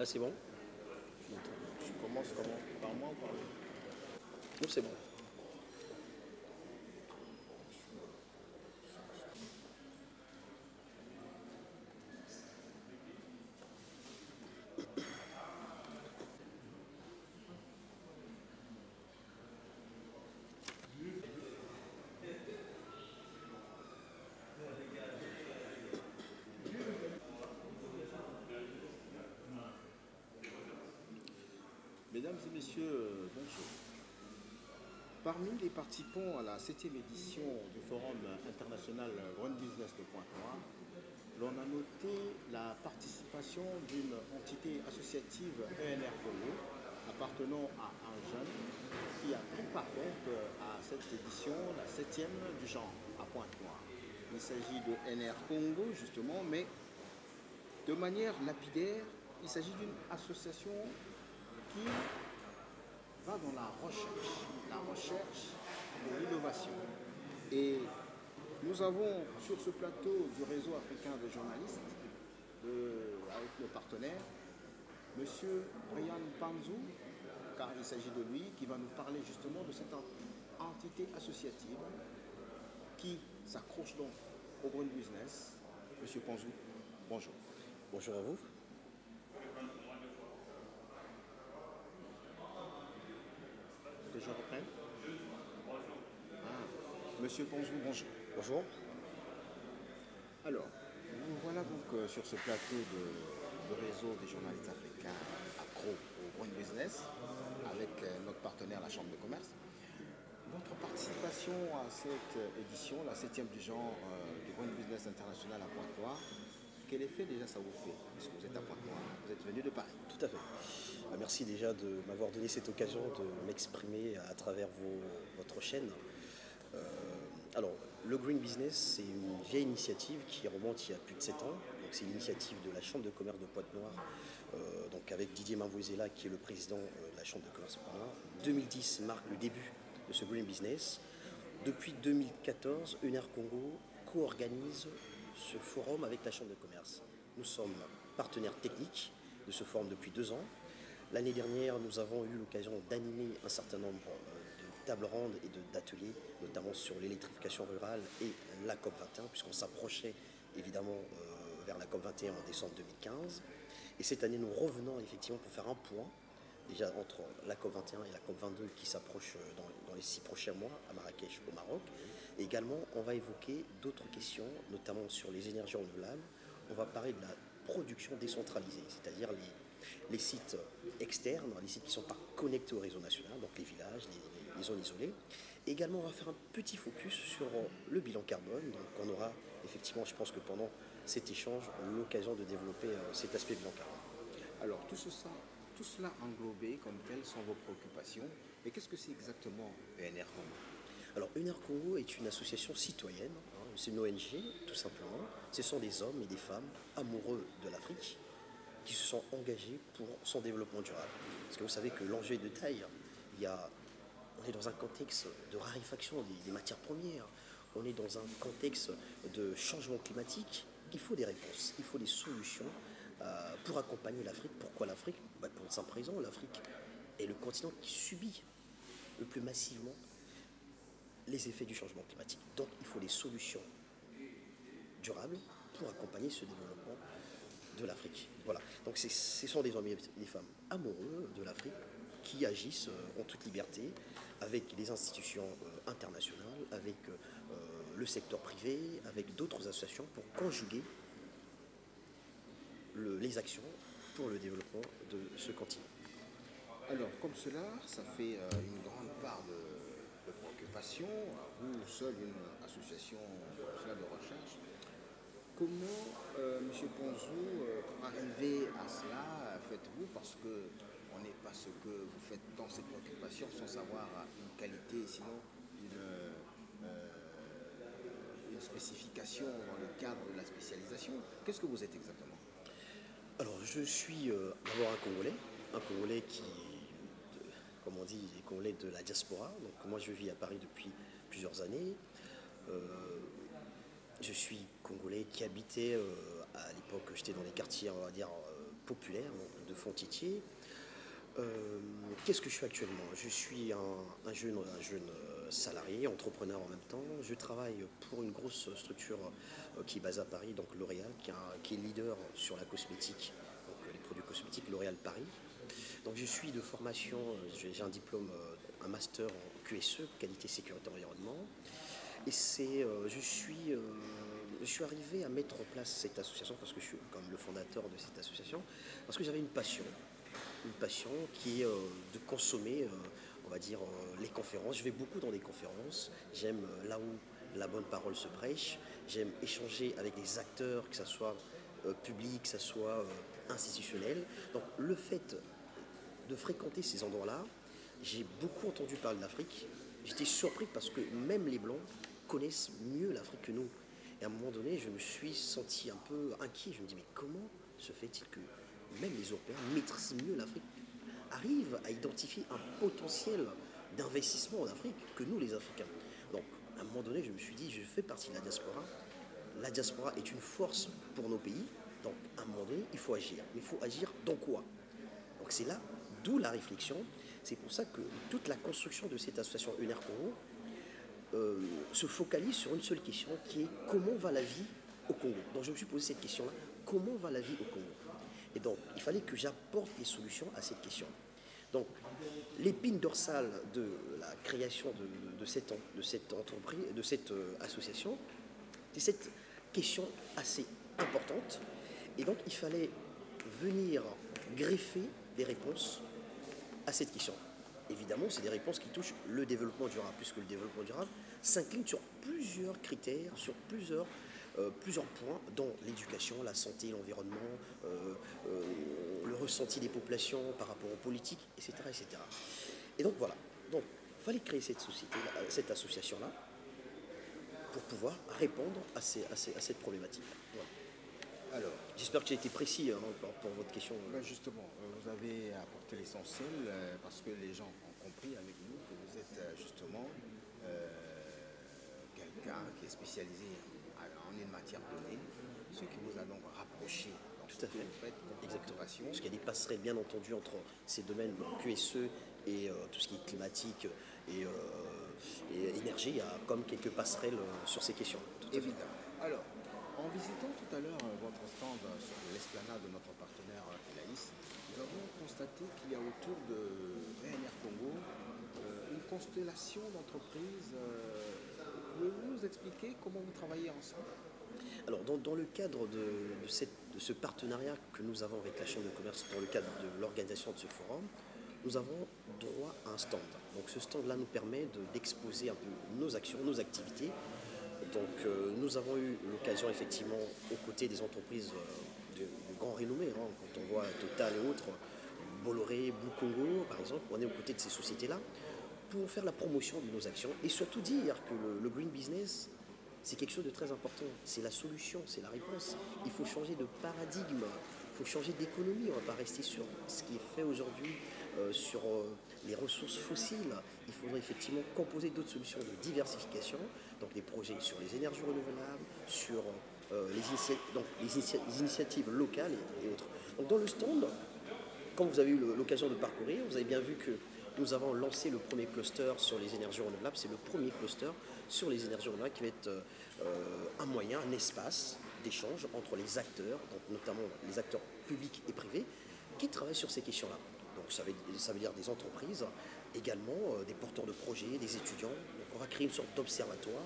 Là, c'est bon? Tu commences comment? Par moi ou par lui? Non, c'est bon. Mesdames et messieurs, bonjour. Parmi les participants à la 7e édition du Forum international Growing Business de Pointe-Noire, l'on a noté la participation d'une entité associative ENR Congo appartenant à un jeune qui a pris part donc à cette édition, la 7e du genre à Pointe-Noire. Il s'agit de ENR Congo justement, mais de manière lapidaire, il s'agit d'une association qui va dans la recherche et l'innovation. Et nous avons sur ce plateau du réseau africain des journalistes, avec nos partenaires, M. Brian Panzou, car il s'agit de lui, qui va nous parler justement de cette entité associative qui s'accroche donc au Growing Business. M. Panzou, bonjour. Bonjour à vous. Que je reprenne. Monsieur Panzou, bonjour. Bonjour. Alors, nous voilà donc sur ce plateau de réseau des journalistes africains accro au Growing Business avec notre partenaire, la Chambre de commerce. Votre participation à cette édition, la 7e du genre du Growing Business International à Pointe-Noire, quel effet déjà ça vous fait? Puisque vous êtes à Pointe-Noire, vous êtes venu de Paris. Tout à fait. Merci déjà de m'avoir donné cette occasion de m'exprimer à travers votre chaîne. Alors, le Green Business, c'est une vieille initiative qui remonte il y a plus de 7 ans. C'est l'initiative de la Chambre de commerce de Pointe-Noire, donc avec Didier Mavouezela, qui est le président de la Chambre de commerce de Pointe-Noire. 2010 marque le début de ce Green Business. Depuis 2014, UNR Congo co-organise ce forum avec la Chambre de commerce. Nous sommes partenaires techniques de ce forum depuis 2 ans. L'année dernière, nous avons eu l'occasion d'animer un certain nombre de tables rondes et d'ateliers, notamment sur l'électrification rurale et la COP21, puisqu'on s'approchait évidemment vers la COP21 en décembre 2015. Et cette année, nous revenons effectivement pour faire un point, déjà entre la COP21 et la COP22 qui s'approchent dans les 6 prochains mois à Marrakech, au Maroc. Et également, on va évoquer d'autres questions, notamment sur les énergies renouvelables. On va parler de la production décentralisée, c'est-à-dire les sites externes, les sites qui ne sont pas connectés au réseau national, donc les villages, les zones isolées. Et également, on va faire un petit focus sur le bilan carbone. Donc, on aura effectivement, je pense que pendant cet échange, l'occasion de développer cet aspect bilan carbone. Alors, tout cela englobé, comme telles sont vos préoccupations. Et qu'est-ce que c'est exactement ENR Congo? Alors, UNR Congo est une association citoyenne, c'est une ONG, tout simplement. Ce sont des hommes et des femmes amoureux de l'Afrique qui se sont engagés pour son développement durable. Parce que vous savez que l'enjeu est de taille. On est dans un contexte de raréfaction des matières premières. On est dans un contexte de changement climatique. Il faut des réponses, il faut des solutions pour accompagner l'Afrique. Pourquoi l'Afrique? Pour une simple raison, l'Afrique est le continent qui subit le plus massivement les effets du changement climatique. Donc il faut des solutions durables pour accompagner ce développement de l'Afrique. Voilà. Donc ce sont des hommes et des femmes amoureux de l'Afrique qui agissent en toute liberté avec les institutions internationales, avec le secteur privé, avec d'autres associations pour conjuguer les actions pour le développement de ce continent. Alors, comme cela, ça fait une grande part de préoccupation. Vous, seule une association cela de recherche. Comment, M. Ponzou, pour arriver à cela, faites-vous? Parce qu'on n'est pas ce que vous faites dans ces préoccupations sans savoir une qualité, sinon une spécification dans le cadre de la spécialisation. Qu'est-ce que vous êtes exactement? Alors, je suis d'abord un Congolais qui, comme on dit, les Congolais de la diaspora. Donc, moi, je vis à Paris depuis plusieurs années. Je suis Congolais qui habitait, à l'époque, j'étais dans les quartiers, on va dire, populaire de Fontitier. Qu'est-ce que je fais actuellement? Je suis un jeune salarié, entrepreneur en même temps. Je travaille pour une grosse structure qui est basée à Paris, donc L'Oréal, qui est leader sur la cosmétique, donc les produits cosmétiques L'Oréal Paris. Donc je suis de formation, j'ai un diplôme, un master en QSE, qualité, sécurité, environnement. Et je suis arrivé à mettre en place cette association parce que je suis comme le fondateur de cette association, parce que j'avais une passion qui est de consommer, on va dire, les conférences. Je vais beaucoup dans des conférences, j'aime là où la bonne parole se prêche, j'aime échanger avec des acteurs, que ce soit public, que ce soit institutionnel. Donc le fait de fréquenter ces endroits-là, j'ai beaucoup entendu parler de l'Afrique. J'étais surpris parce que même les Blancs connaissent mieux l'Afrique que nous. Et à un moment donné, je me suis senti un peu inquiet. Je me dis, mais comment se fait-il que même les Européens maîtrisent mieux l'Afrique, arrivent à identifier un potentiel d'investissement en Afrique que nous, les Africains. Donc, à un moment donné, je me suis dit, je fais partie de la diaspora. La diaspora est une force pour nos pays. Donc, à un moment donné, il faut agir. Mais il faut agir dans quoi? Donc, c'est là, d'où la réflexion. C'est pour ça que toute la construction de cette association UNER Congo se focalise sur une seule question qui est comment va la vie au Congo. Donc, je me suis posé cette question-là, comment va la vie au Congo? Et donc, il fallait que j'apporte des solutions à cette question. Donc, l'épine dorsale de la création de cette entreprise, de cette association, c'est cette question assez importante. Et donc, il fallait venir greffer des réponses à cette question. Évidemment, c'est des réponses qui touchent le développement durable, puisque le développement durable s'incline sur plusieurs critères, sur plusieurs points, dont l'éducation, la santé, l'environnement, le ressenti des populations par rapport aux politiques, etc. etc. Et donc voilà, donc il fallait créer cette société, cette association-là, pour pouvoir répondre à cette problématique. Voilà. Alors, j'espère que j'ai été précis pour votre question. Ben justement, vous avez apporté l'essentiel parce que les gens ont compris avec nous que vous êtes justement quelqu'un qui est spécialisé en une matière donnée, ce qui vous a donc rapproché dans tout ce à fait. que vous faites comme Exactement. passion. Parce qu'il y a des passerelles bien entendu entre ces domaines QSE et tout ce qui est climatique et énergie. Il y a comme quelques passerelles sur ces questions. Évidemment. Alors, en visitant tout à l'heure votre stand sur l'esplanade de notre partenaire Elaïs, nous avons constaté qu'il y a autour de VNR Congo une constellation d'entreprises. Pouvez-vous nous expliquer comment vous travaillez ensemble? Alors, dans le cadre de ce partenariat que nous avons avec la Chambre de commerce, dans le cadre de l'organisation de ce forum, nous avons droit à un stand. Donc ce stand-là nous permet d'exposer un peu nos actions, nos activités. Donc nous avons eu l'occasion effectivement aux côtés des entreprises de grand renommée, hein, quand on voit Total et autres, Bolloré, Blue Congo par exemple, on est aux côtés de ces sociétés-là pour faire la promotion de nos actions et surtout dire que le green business, c'est quelque chose de très important. C'est la solution, c'est la réponse. Il faut changer de paradigme, il faut changer d'économie. On ne va pas rester sur ce qui est fait aujourd'hui, sur les ressources fossiles. Il faudrait effectivement composer d'autres solutions de diversification, donc des projets sur les énergies renouvelables, sur les initiatives locales et autres. Donc dans le stand, quand vous avez eu l'occasion de parcourir, vous avez bien vu que nous avons lancé le premier cluster sur les énergies renouvelables. C'est le premier cluster sur les énergies renouvelables qui va être un moyen, un espace d'échange entre les acteurs, donc notamment les acteurs publics et privés, qui travaillent sur ces questions-là. Donc ça veut dire des entreprises, également des porteurs de projets, des étudiants. Donc on va créer une sorte d'observatoire,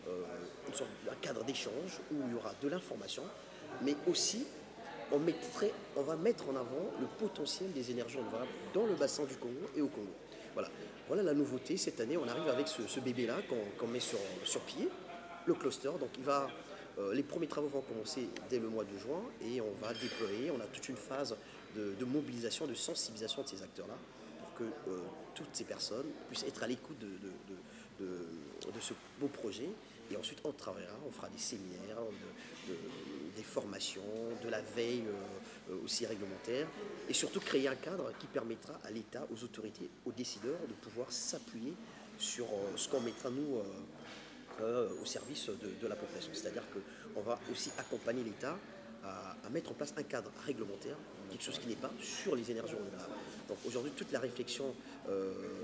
un cadre d'échange où il y aura de l'information, mais aussi on va mettre en avant le potentiel des énergies renouvelables dans le bassin du Congo et au Congo. Voilà la nouveauté. Cette année, on arrive avec ce bébé-là qu'on met sur pied, le cluster. Donc les premiers travaux vont commencer dès le mois de juin et on va déployer. On a toute une phase de mobilisation, de sensibilisation de ces acteurs-là pour que toutes ces personnes puissent être à l'écoute de ce beau projet. Et ensuite, on travaillera, on fera des séminaires, des formations, de la veille aussi réglementaire, et surtout créer un cadre qui permettra à l'État, aux autorités, aux décideurs de pouvoir s'appuyer sur ce qu'on mettra nous au service de la population. C'est-à-dire qu'on va aussi accompagner l'État à mettre en place un cadre réglementaire, quelque chose qui n'est pas sur les énergies renouvelables. Donc aujourd'hui, toute la réflexion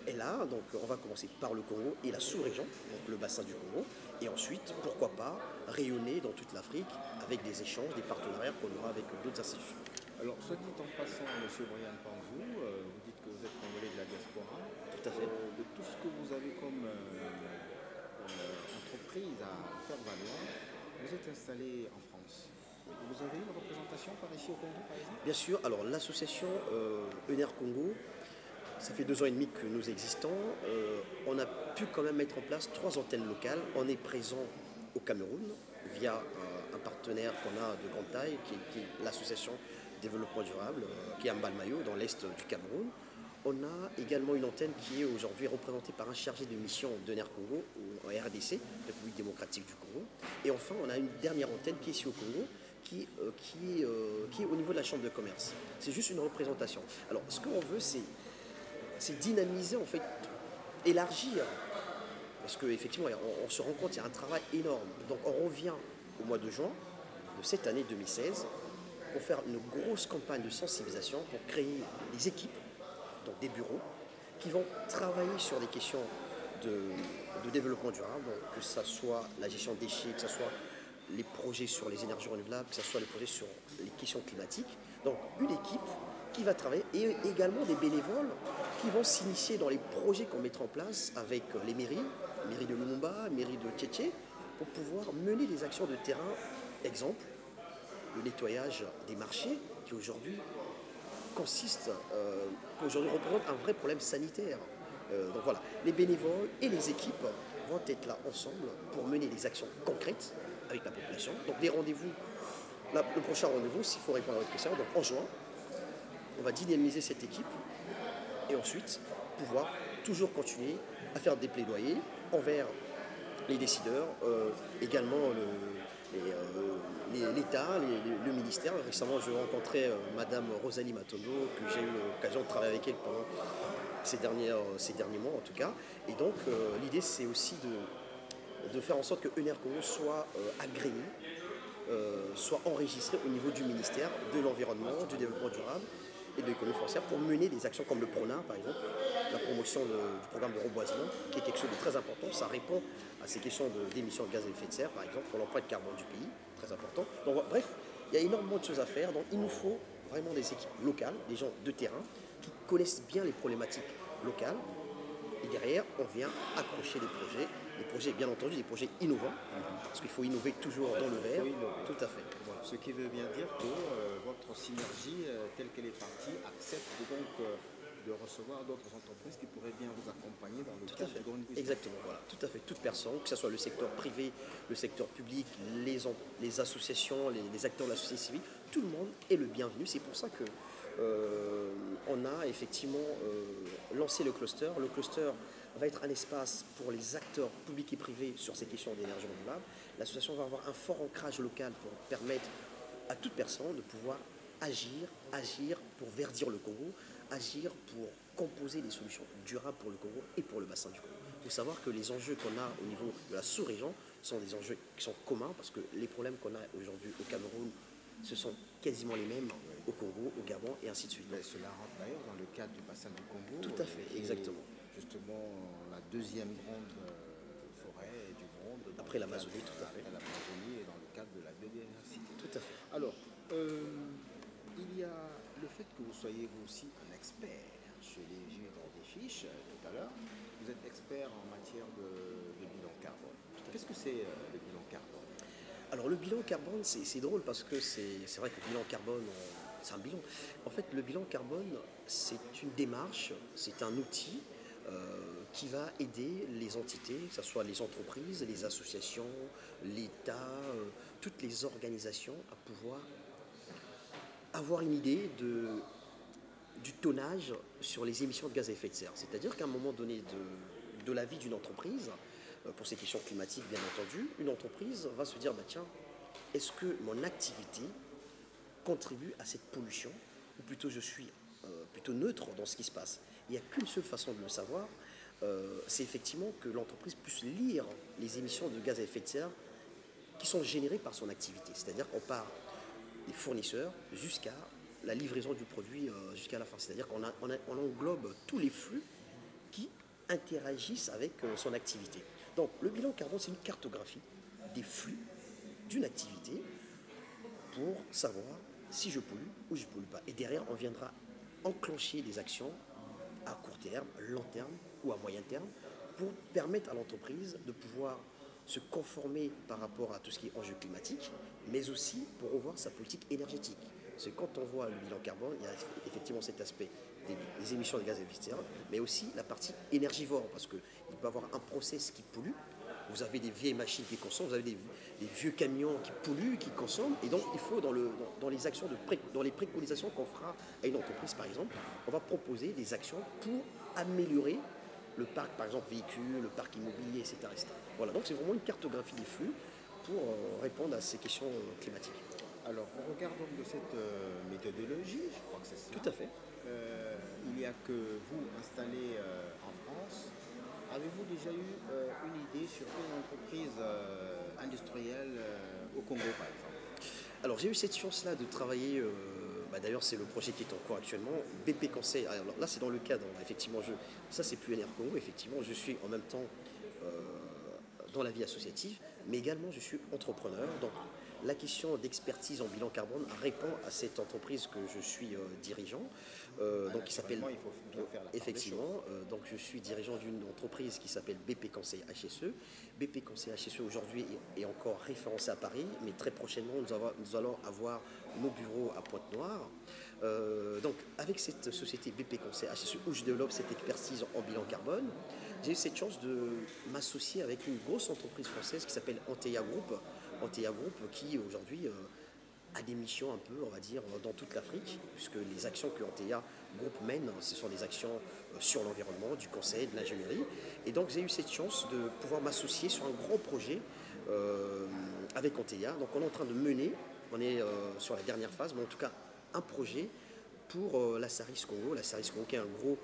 est là. Donc on va commencer par le Congo et la sous-région, donc le bassin du Congo, et ensuite, pourquoi pas, rayonner dans toute l'Afrique avec des échanges, des partenariats qu'on aura avec d'autres institutions. Alors, soit dit en passant, M. Brian Panzou, vous dites que vous êtes congolais de la diaspora. Tout à fait. De tout ce que vous avez comme entreprise à faire valoir, vous êtes installé en France. Vous avez une représentation par ici au Congo, par exemple? Bien sûr, alors l'association ENER Congo, ça fait 2 ans et demi que nous existons. On a pu quand même mettre en place 3 antennes locales. On est présent au Cameroun via un partenaire qu'on a de grande taille, qui est l'association Développement Durable, qui est à Mbalmayo, dans l'est du Cameroun. On a également une antenne qui est aujourd'hui représentée par un chargé de mission d'ENER Congo, en RDC, République démocratique du Congo. Et enfin, on a une dernière antenne qui est ici au Congo, qui est au niveau de la Chambre de commerce. C'est juste une représentation. Alors, ce qu'on veut, c'est dynamiser, en fait, élargir. Parce qu'effectivement, on se rend compte qu'il y a un travail énorme. Donc, on revient au mois de juin de cette année 2016 pour faire une grosse campagne de sensibilisation, pour créer des équipes, donc des bureaux, qui vont travailler sur des questions de développement durable, donc que ce soit la gestion de déchets, que ce soit les projets sur les énergies renouvelables, que ce soit les projets sur les questions climatiques. Donc une équipe qui va travailler et également des bénévoles qui vont s'initier dans les projets qu'on mettra en place avec les mairies, mairie de Lumumba, mairie de Tchétché, pour pouvoir mener des actions de terrain. Exemple, le nettoyage des marchés qui aujourd'hui représente un vrai problème sanitaire. Donc voilà, les bénévoles et les équipes vont être là ensemble pour mener des actions concrètes avec la population. Donc des rendez-vous, le prochain rendez-vous, s'il faut répondre à votre question, donc en juin, on va dynamiser cette équipe et ensuite pouvoir toujours continuer à faire des plaidoyers envers les décideurs, également l'État, le ministère. Récemment, je rencontrais Madame Rosalie Matondo, que j'ai eu l'occasion de travailler avec elle pendant ces derniers mois en tout cas. Et donc l'idée, c'est aussi de faire en sorte que ENER Congo soit agréé, soit enregistré au niveau du ministère de l'Environnement, du Développement durable et de l'économie foncière pour mener des actions comme le PRONA, par exemple, la promotion du programme de reboisement, qui est quelque chose de très important. Ça répond à ces questions d'émissions de gaz à effet de serre, par exemple, pour l'empreinte carbone du pays, très important. Donc bref, il y a énormément de choses à faire. Donc il nous faut vraiment des équipes locales, des gens de terrain, qui connaissent bien les problématiques locales. Et derrière, on vient accrocher des projets bien entendu, des projets innovants, parce qu'il faut innover toujours dans le vert. Tout à fait. Voilà. Ce qui veut bien dire que votre synergie, telle qu'elle est partie, accepte donc de recevoir d'autres entreprises qui pourraient bien vous accompagner dans le cadre du Green Business. Exactement, voilà, tout à fait. Toute personne, que ce soit le secteur privé, le secteur public, les associations, les acteurs de la société civile, tout le monde est le bienvenu. C'est pour ça que on a effectivement lancé le cluster. Le cluster va être un espace pour les acteurs publics et privés sur ces questions d'énergie renouvelable. L'association va avoir un fort ancrage local pour permettre à toute personne de pouvoir agir pour verdir le Congo, agir pour composer des solutions durables pour le Congo et pour le bassin du Congo. Il faut savoir que les enjeux qu'on a au niveau de la sous-région sont des enjeux qui sont communs parce que les problèmes qu'on a aujourd'hui au Cameroun, ce sont quasiment les mêmes au Congo, au Gabon et ainsi de suite. Mais cela rentre d'ailleurs dans le cadre du bassin du Congo. Tout à fait, exactement. Justement, la deuxième grande forêt du monde. Après l'Amazonie, tout à fait. Après l'Amazonie et dans le cadre de la biodiversité. Tout à fait. Alors, il y a le fait que vous soyez vous aussi un expert. Je l'ai vu dans des fiches tout à l'heure. Vous êtes expert en matière de bilan carbone. Qu'est-ce que c'est le bilan carbone? Alors le bilan carbone, c'est drôle parce que c'est vrai que le bilan carbone, c'est un bilan. En fait, le bilan carbone, c'est une démarche, c'est un outil qui va aider les entités, que ce soit les entreprises, les associations, l'État, toutes les organisations à pouvoir avoir une idée du tonnage sur les émissions de gaz à effet de serre. C'est-à-dire qu'à un moment donné de la vie d'une entreprise, pour ces questions climatiques bien entendu, une entreprise va se dire, bah, tiens, est-ce que mon activité contribue à cette pollution, ou plutôt je suis plutôt neutre dans ce qui se passe. Il n'y a qu'une seule façon de le savoir, c'est effectivement que l'entreprise puisse lire les émissions de gaz à effet de serre qui sont générées par son activité. C'est-à-dire qu'on part des fournisseurs jusqu'à la livraison du produit jusqu'à la fin. C'est-à-dire qu'on englobe tous les flux qui interagissent avec son activité. Donc le bilan carbone, c'est une cartographie des flux d'une activité pour savoir si je pollue ou je ne pollue pas. Et derrière, on viendra enclencher des actions à court terme, long terme ou à moyen terme pour permettre à l'entreprise de pouvoir se conformer par rapport à tout ce qui est enjeu climatique, mais aussi pour revoir sa politique énergétique. Parce que quand on voit le bilan carbone, il y a effectivement cet aspect des émissions de gaz à effet de serre, mais aussi la partie énergivore, parce qu'il peut y avoir un process qui pollue. Vous avez des vieilles machines qui consomment, vous avez des vieux camions qui polluent, qui consomment, et donc il faut dans les actions dans les préconisations qu'on fera à une entreprise par exemple, on va proposer des actions pour améliorer le parc par exemple véhicule, le parc immobilier, etc. etc. Voilà, donc c'est vraiment une cartographie des flux pour répondre à ces questions climatiques. Alors, au regard donc de cette méthodologie, je crois que c'est ça. Tout à fait. Il n'y a que vous installé en France. Avez-vous déjà eu une idée sur une entreprise industrielle au Congo, par exemple? Alors, j'ai eu cette chance-là de travailler, d'ailleurs, c'est le projet qui est en cours actuellement, BP Conseil. Alors là, c'est dans le cadre, effectivement, ça, c'est plus NR Congo, effectivement, je suis en même temps dans la vie associative, mais également, je suis entrepreneur. Donc, la question d'expertise en bilan carbone répond à cette entreprise que je suis dirigeant, donc qui s'appelle il faut bien faire la part effectivement. Donc je suis dirigeant d'une entreprise qui s'appelle BP Conseil HSE. BP Conseil HSE aujourd'hui est encore référencé à Paris, mais très prochainement nous allons avoir nos bureaux à Pointe-Noire. Donc avec cette société BP Conseil HSE où je développe cette expertise en bilan carbone, j'ai eu cette chance de m'associer avec une grosse entreprise française qui s'appelle Anteya Group. Anteya Group qui aujourd'hui a des missions un peu, on va dire, dans toute l'Afrique, puisque les actions que Anteya Group mène, ce sont des actions sur l'environnement, du conseil, de l'ingénierie. Et donc j'ai eu cette chance de pouvoir m'associer sur un grand projet avec Anteya. Donc on est en train de mener, on est sur la dernière phase, mais en tout cas un projet pour la Saris Congo. La Saris Congo qui est un gros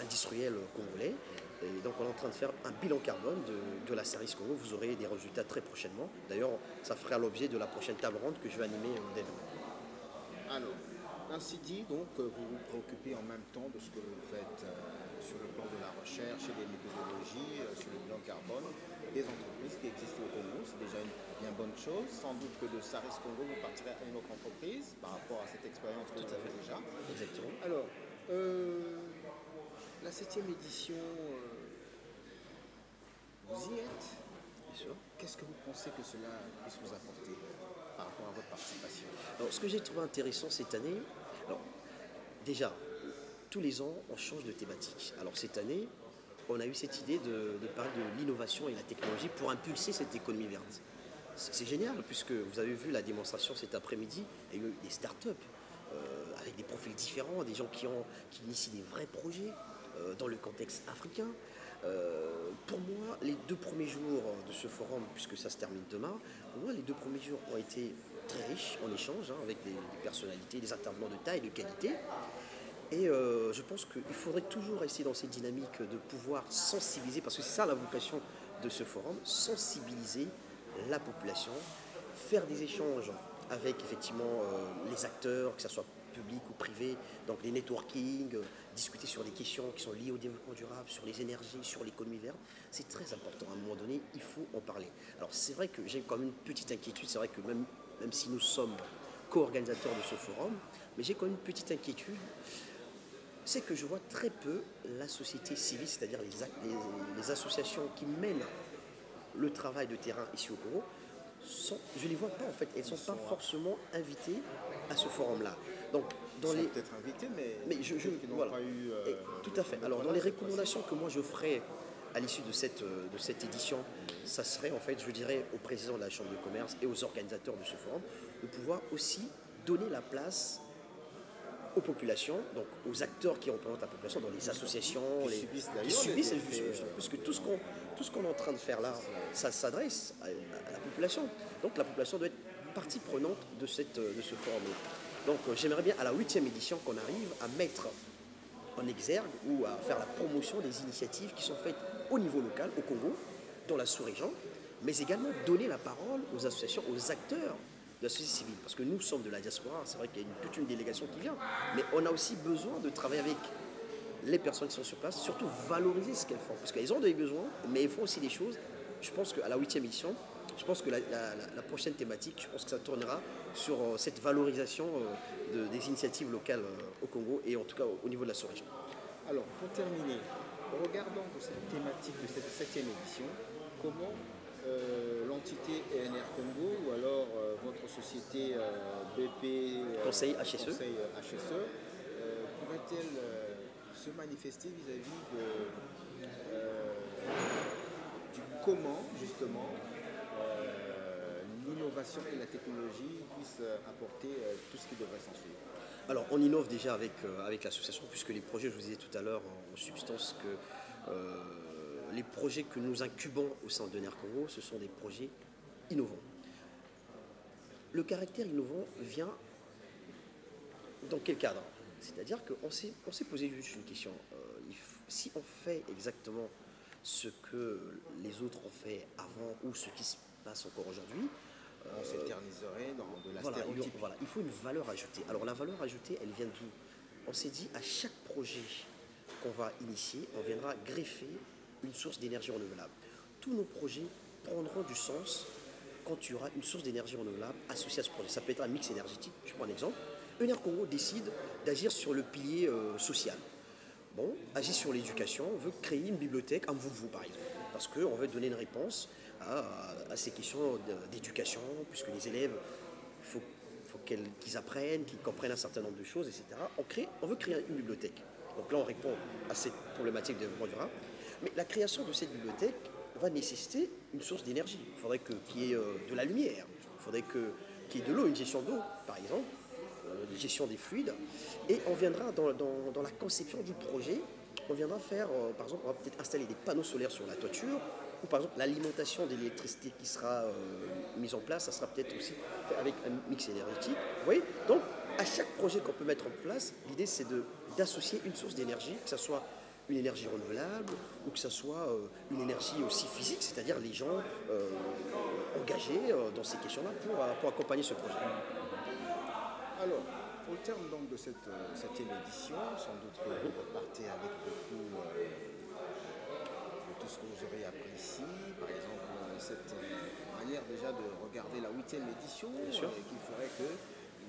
industriel congolais. Et donc on est en train de faire un bilan carbone de la Saris Congo. Vous aurez des résultats très prochainement. D'ailleurs, ça fera l'objet de la prochaine table ronde que je vais animer dès demain. Alors, ainsi dit, donc, vous vous préoccupez en même temps de ce que vous faites sur le plan de la recherche et des méthodologies, sur le bilan carbone des entreprises qui existent au Congo. C'est déjà une bien bonne chose. Sans doute que de Saris Congo, vous partirez à une autre entreprise par rapport à cette expérience que vous avez déjà. Exactement. Alors, la 7e édition, vous y êtes. Bien sûr. Qu'est-ce que vous pensez que cela puisse vous apporter par rapport à votre participation? Alors, ce que j'ai trouvé intéressant cette année, alors, déjà, tous les ans, on change de thématique. Alors, cette année, on a eu cette idée de parler de l'innovation et la technologie pour impulser cette économie verte. C'est génial, puisque vous avez vu la démonstration cet après-midi, il y a eu des startups avec des profils différents, des gens qui initient des vrais projets dans le contexte africain. Pour moi, les 2 premiers jours de ce forum, puisque ça se termine demain, pour moi, les 2 premiers jours ont été très riches en échange avec des personnalités, des intervenants de taille, de qualité. Et je pense qu'il faudrait toujours essayer dans cette dynamique de pouvoir sensibiliser, parce que c'est ça la vocation de ce forum, sensibiliser la population, faire des échanges avec effectivement les acteurs, que ce soit public ou privé, donc les networking, discuter sur des questions qui sont liées au développement durable, sur les énergies, sur l'économie verte, c'est très important. À un moment donné, il faut en parler. Alors c'est vrai que j'ai quand même une petite inquiétude, c'est vrai que même si nous sommes co-organisateurs de ce forum, mais j'ai quand même une petite inquiétude, c'est que je vois très peu la société civile, c'est-à-dire les associations qui mènent le travail de terrain ici au Congo, je ne les vois pas en fait, elles ne sont pas forcément invitées à ce forum-là. Donc, Ils sont peut-être invités, mais je n'ont voilà. pas eu... Tout à fait. Alors, dans les recommandations que moi je ferai à l'issue de cette édition, ça serait en fait, je dirais au président de la Chambre de commerce et aux organisateurs de ce forum, de pouvoir aussi donner la place aux populations, donc aux acteurs qui représentent la population, dans les associations, qui subissent puisque tout ce qu'on est en train de faire là, ça s'adresse à la population. Donc la population doit être partie prenante de ce forum-là. Donc j'aimerais bien à la 8e édition qu'on arrive à mettre en exergue ou à faire la promotion des initiatives qui sont faites au niveau local, au Congo, dans la sous-région, mais également donner la parole aux associations, aux acteurs de la société civile. Parce que nous sommes de la diaspora, c'est vrai qu'il y a toute une délégation qui vient, mais on a aussi besoin de travailler avec les personnes qui sont sur place, surtout valoriser ce qu'elles font. Parce qu'elles ont des besoins, mais elles font aussi des choses. Je pense qu'à la 8e édition, je pense que la prochaine thématique, je pense que ça tournera sur cette valorisation des initiatives locales au Congo et en tout cas au niveau de la sous-région. Alors, pour terminer, regardons de cette thématique de cette 7e édition, comment l'entité ENR Congo ou alors votre société BP Conseil HSE, pourrait-elle se manifester vis-à-vis du comment justement l'innovation et la technologie puissent apporter tout ce qui devrait s'en suivre? Alors, on innove déjà avec l'association, puisque les projets, je vous disais tout à l'heure en substance que les projets que nous incubons au sein de NER Congo, ce sont des projets innovants. Le caractère innovant vient dans quel cadre? C'est-à-dire qu'on s'est posé juste une question. Si on fait exactement ce que les autres ont fait avant ou ce qui se passe encore aujourd'hui, on s'éterniserait dans de la stéréotype. Voilà, il faut une valeur ajoutée. Alors la valeur ajoutée, elle vient d'où? On s'est dit, à chaque projet qu'on va initier, on viendra greffer une source d'énergie renouvelable. Tous nos projets prendront du sens quand il y aura une source d'énergie renouvelable associée à ce projet. Ça peut être un mix énergétique. Je prends un exemple. ENR Congo décide d'agir sur le pilier social. Bon, agit sur l'éducation, on veut créer une bibliothèque, un vous par exemple, parce qu'on veut donner une réponse à ces questions d'éducation, puisque les élèves, il faut qu'ils apprennent, qu'ils comprennent un certain nombre de choses, etc. On veut créer une bibliothèque. Donc là, on répond à cette problématique de développement durable. Mais la création de cette bibliothèque va nécessiter une source d'énergie. Il faudrait qu'il y ait de la lumière, il faudrait qu'il y ait de l'eau, une gestion d'eau, par exemple, une gestion des fluides. Et on viendra dans la conception du projet, on viendra faire, par exemple, on va peut-être installer des panneaux solaires sur la toiture, ou par exemple l'alimentation d'électricité qui sera mise en place, ça sera peut-être aussi fait avec un mix énergétique. Vous voyez? Donc, à chaque projet qu'on peut mettre en place, l'idée c'est d'associer une source d'énergie, que ce soit une énergie renouvelable ou que ce soit une énergie aussi physique, c'est-à-dire les gens engagés dans ces questions-là pour accompagner ce projet. Alors, au terme donc de cette 7e édition, sans doute que vous repartez avec beaucoup de tout ce que vous aurez appris ici, par exemple cette manière déjà de regarder la 8e édition, qui ferait que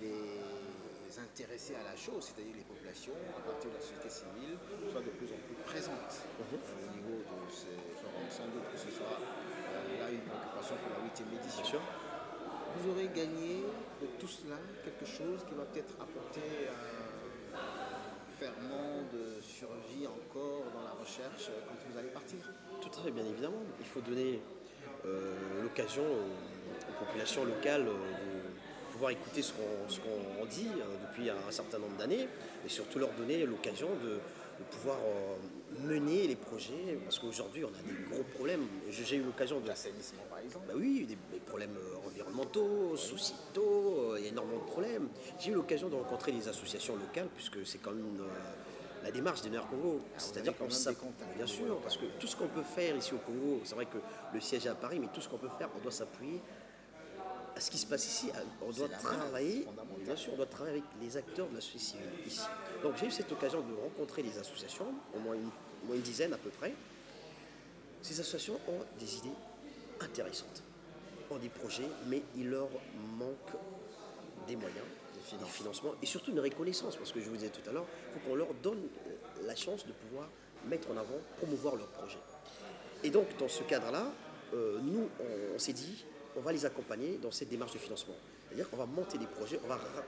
les intéressés à la chose, c'est-à-dire les populations, à partir de la société civile, soient de plus en plus présentes au niveau de ces forums. Sans doute que ce soit là une préoccupation pour la 8e édition. Vous aurez gagné de tout cela quelque chose qui va peut-être apporter un ferment de survie encore dans la recherche quand vous allez partir? Tout à fait, bien évidemment. Il faut donner l'occasion aux populations locales de pouvoir écouter ce qu'on dit depuis un certain nombre d'années et surtout leur donner l'occasion de pouvoir mener les projets, parce qu'aujourd'hui on a des gros problèmes. J'ai eu l'occasion de... L'assainissement par exemple? Bah oui, des problèmes environnementaux, sociétaux, il y a énormément de problèmes. J'ai eu l'occasion de rencontrer les associations locales, puisque c'est quand même la démarche des NER Congo. C'est-à-dire qu'on s'appuie, bien sûr, parce que tout ce qu'on peut faire ici au Congo, c'est vrai que le siège est à Paris, mais tout ce qu'on peut faire, on doit s'appuyer à ce qui se passe ici. On doit travailler, bien sûr, on doit travailler avec les acteurs de la société civile ici. Donc j'ai eu cette occasion de rencontrer les associations, au moins une dizaine à peu près. Ces associations ont des idées intéressantes, ont des projets, mais il leur manque des moyens, des financements et surtout une reconnaissance, parce que je vous disais tout à l'heure, il faut qu'on leur donne la chance de pouvoir mettre en avant, promouvoir leurs projets. Et donc dans ce cadre-là, nous on s'est dit, on va les accompagner dans cette démarche de financement. C'est-à-dire qu'on va monter des projets,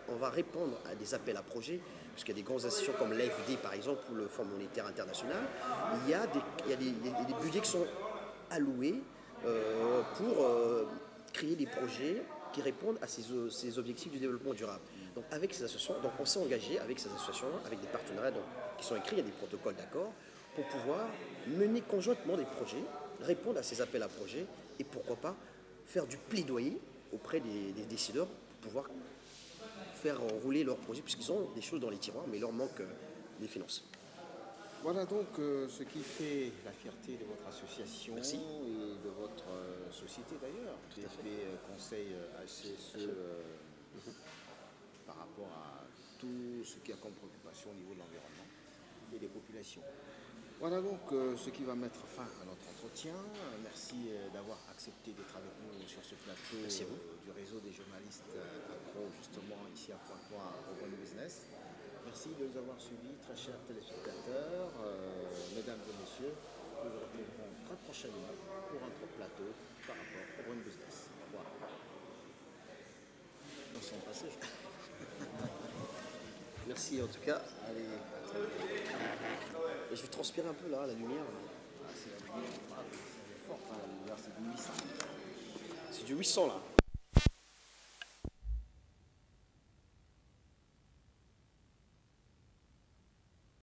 on va répondre à des appels à projets, puisqu'il y a des grandes institutions comme l'AFD par exemple, ou le Fonds monétaire international, il y a des budgets qui sont alloués pour créer des projets qui répondent à ces objectifs du développement durable. Donc avec ces associations, donc on s'est engagé avec ces associations, avec des partenariats qui sont écrits, il y a des protocoles d'accord, pour pouvoir mener conjointement des projets, répondre à ces appels à projets et pourquoi pas faire du plaidoyer auprès des décideurs pour pouvoir faire rouler leurs projets, puisqu'ils ont des choses dans les tiroirs, mais il leur manque des finances. Voilà donc ce qui fait la fierté de votre association Merci. et de votre société d'ailleurs, Tout à fait. BP Conseil HCSE, par rapport à tout ce qui a comme préoccupation au niveau de l'environnement et des populations. Voilà donc ce qui va mettre fin à notre entretien. Merci d'avoir accepté d'être avec nous sur ce plateau Merci à vous. du réseau des journalistes accros justement ici à Pointe-Noire au One Business. Merci de nous avoir suivis, très chers téléspectateurs, mesdames et messieurs. Nous vous retrouverons très prochainement pour un autre plateau par rapport au One Business. Au revoir. Dans son passage. Merci en tout cas. Allez, à très vite. Et je vais transpirer un peu là, la lumière. Ah, c'est la lumière. Ah, c'est forte, hein, la lumière, c'est du 800. C'est du 800 là.